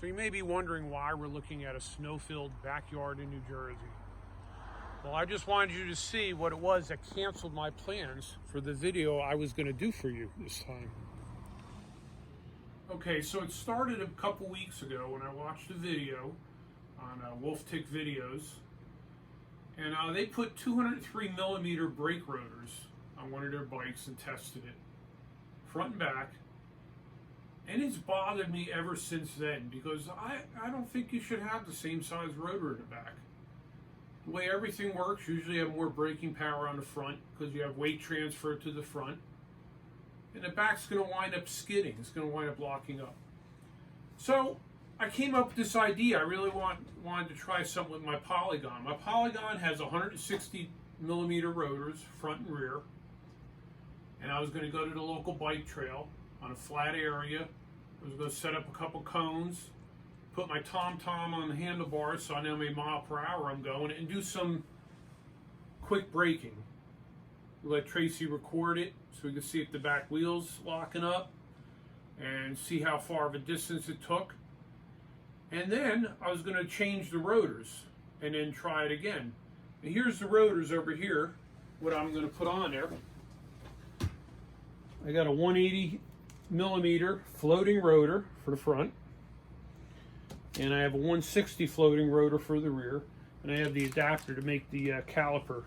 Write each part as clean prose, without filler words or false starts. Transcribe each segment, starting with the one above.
So you may be wondering why we're looking at a snow-filled backyard in New Jersey. Well, I just wanted you to see what it was that canceled my plans for the video I was going to do for you this time. Okay, so it started a couple weeks ago when I watched a video on Wolf Tick Videos, and they put 203mm brake rotors on one of their bikes and tested it, front and back. And it's bothered me ever since then, because I don't think you should have the same size rotor in the back. The way everything works, usually you have more braking power on the front because you have weight transfer to the front. And the back's going to wind up skidding. It's going to wind up locking up. So I came up with this idea. I really wanted to try something with my Polygon. My Polygon has 160mm rotors, front and rear. And I was going to go to the local bike trail on a flat area. I was going to set up a couple cones, put my tom-tom on the handlebars so I know how many mile per hour I'm going, and do some quick braking. Let Tracy record it so we can see if the back wheel's locking up and see how far of a distance it took. And then I was going to change the rotors and then try it again. And here's the rotors over here, what I'm going to put on there. I got a 180mm floating rotor for the front, and I have a 160 floating rotor for the rear, and I have the adapter to make the caliper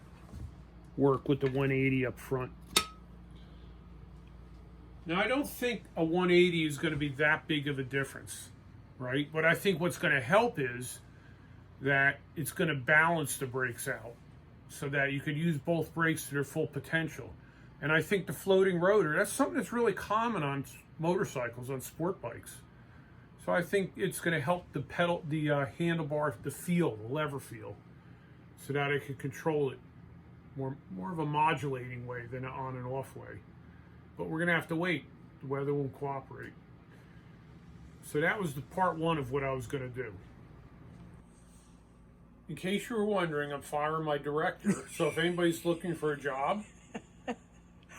work with the 180 up front. Now, I don't think a 180 is going to be that big of a difference, right? But I think what's going to help is that it's going to balance the brakes out so that you could use both brakes to their full potential. And I think the floating rotor, that's something that's really common on motorcycles, on sport bikes. So I think it's going to help the pedal, the handlebar, the feel, the lever feel, so that I can control it more of a modulating way than an on and off way. But we're going to have to wait. The weather won't cooperate. So that was the part one of what I was going to do. In case you were wondering, I'm firing my director. So if anybody's looking for a job,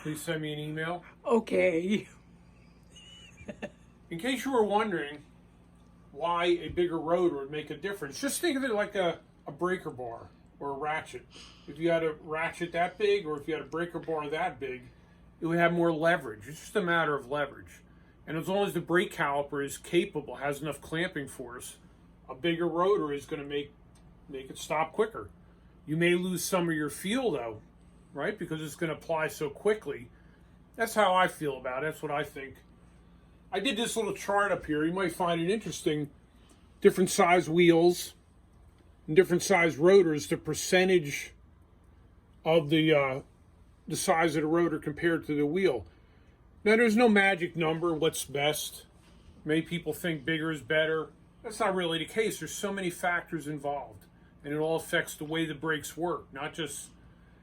please send me an email. Okay. In case you were wondering why a bigger rotor would make a difference, just think of it like a breaker bar or a ratchet. If you had a ratchet that big, or if you had a breaker bar that big, it would have more leverage. It's just a matter of leverage. And as long as the brake caliper is capable, has enough clamping force, a bigger rotor is going to make it stop quicker. You may lose some of your feel though, right? Because it's going to apply so quickly. That's how I feel about it. That's what I think. I did this little chart up here. You might find it interesting. Different size wheels and different size rotors, the percentage of the size of the rotor compared to the wheel. Now, there's no magic number, what's best. Many people think bigger is better. That's not really the case. There's so many factors involved, and it all affects the way the brakes work, not just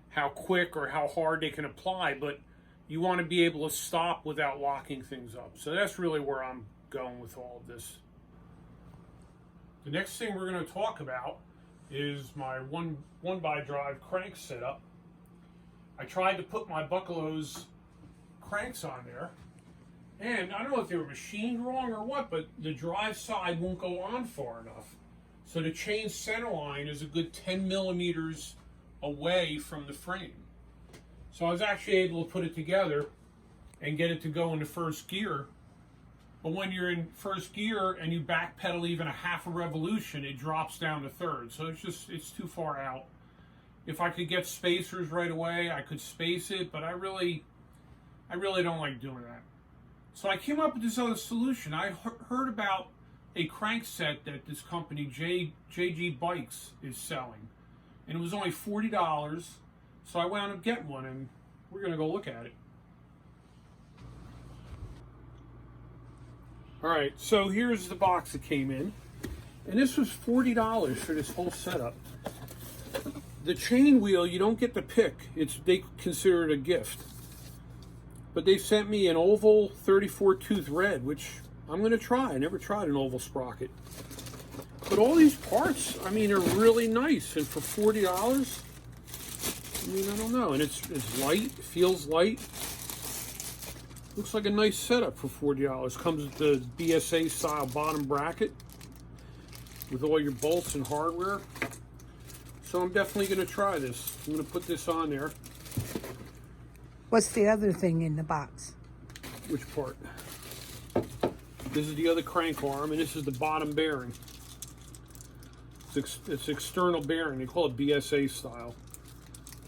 how quick or how hard they can apply, but you want to be able to stop without locking things up. So that's really where I'm going with all of this. The next thing we're going to talk about is my one-by-drive crank setup. I tried to put my Buckalow's cranks on there, and I don't know if they were machined wrong or what, but the drive side won't go on far enough. So the chain center line is a good 10mm away from the frame. So I was actually able to put it together and get it to go into first gear. But when you're in first gear and you backpedal even a half a revolution, it drops down to third. So it's too far out. If I could get spacers right away, I could space it, but I really don't like doing that. So I came up with this other solution. I heard about a crank set that this company, JG Bikes, is selling. And it was only $40. So I wound up getting one, and we're going to go look at it. All right, so here's the box that came in. And this was $40 for this whole setup. The chain wheel, you don't get to pick. They consider it a gift. But they sent me an oval 34-tooth red, which I'm going to try. I never tried an oval sprocket. But all these parts, I mean, are really nice. And for $40, I mean, I don't know. And it's light, it feels light. Looks like a nice setup for $40. Comes with the BSA style bottom bracket. with all your bolts and hardware. So I'm definitely going to try this. I'm going to put this on there. What's the other thing in the box? Which part? This is the other crank arm, and this is the bottom bearing. It's external bearing. They call it BSA style.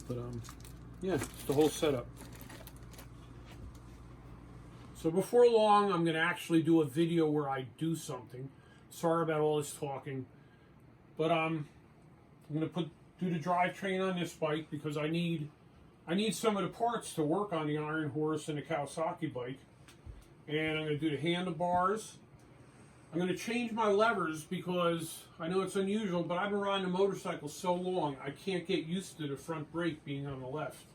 But yeah, it's the whole setup. So before long, I'm going to actually do a video where I do something. Sorry about all this talking, but I'm going to do the drivetrain on this bike because I need some of the parts to work on the Iron Horse and the Kawasaki bike. And I'm going to do the handlebars. I'm going to change my levers because I know it's unusual, but I've been riding a motorcycle so long, I can't get used to the front brake being on the left.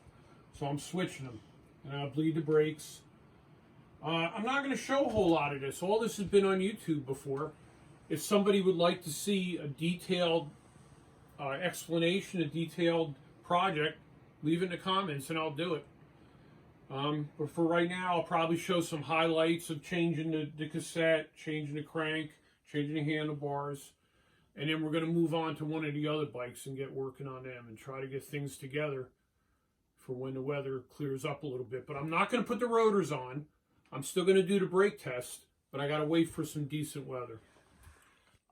So I'm switching them. And I'll bleed the brakes. I'm not going to show a whole lot of this. All this has been on YouTube before. If somebody would like to see a detailed explanation, a detailed project, leave it in the comments and I'll do it. But for right now, I'll probably show some highlights of changing the cassette, changing the crank, changing the handlebars, and then we're going to move on to one of the other bikes and get working on them and try to get things together for when the weather clears up a little bit. But I'm not going to put the rotors on. I'm still going to do the brake test, but I got to wait for some decent weather.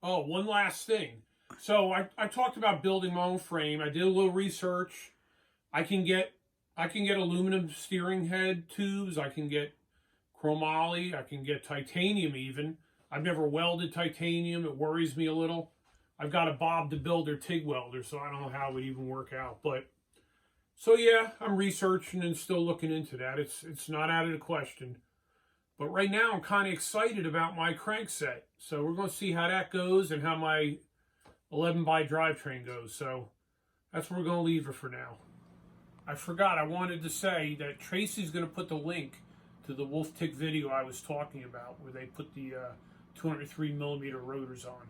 Oh, one last thing. So I talked about building my own frame. I did a little research. I can get aluminum steering head tubes. I can get chromoly. I can get titanium even. I've never welded titanium. It worries me a little. I've got a Bob the Builder TIG welder, so I don't know how it would even work out. But so yeah, I'm researching and still looking into that. It's not out of the question. But right now I'm kind of excited about my crank set. So we're going to see how that goes and how my 11x drivetrain goes. So that's where we're going to leave it for now. I forgot, I wanted to say that Tracy's going to put the link to the Wolf Tick video I was talking about where they put the 203mm rotors on.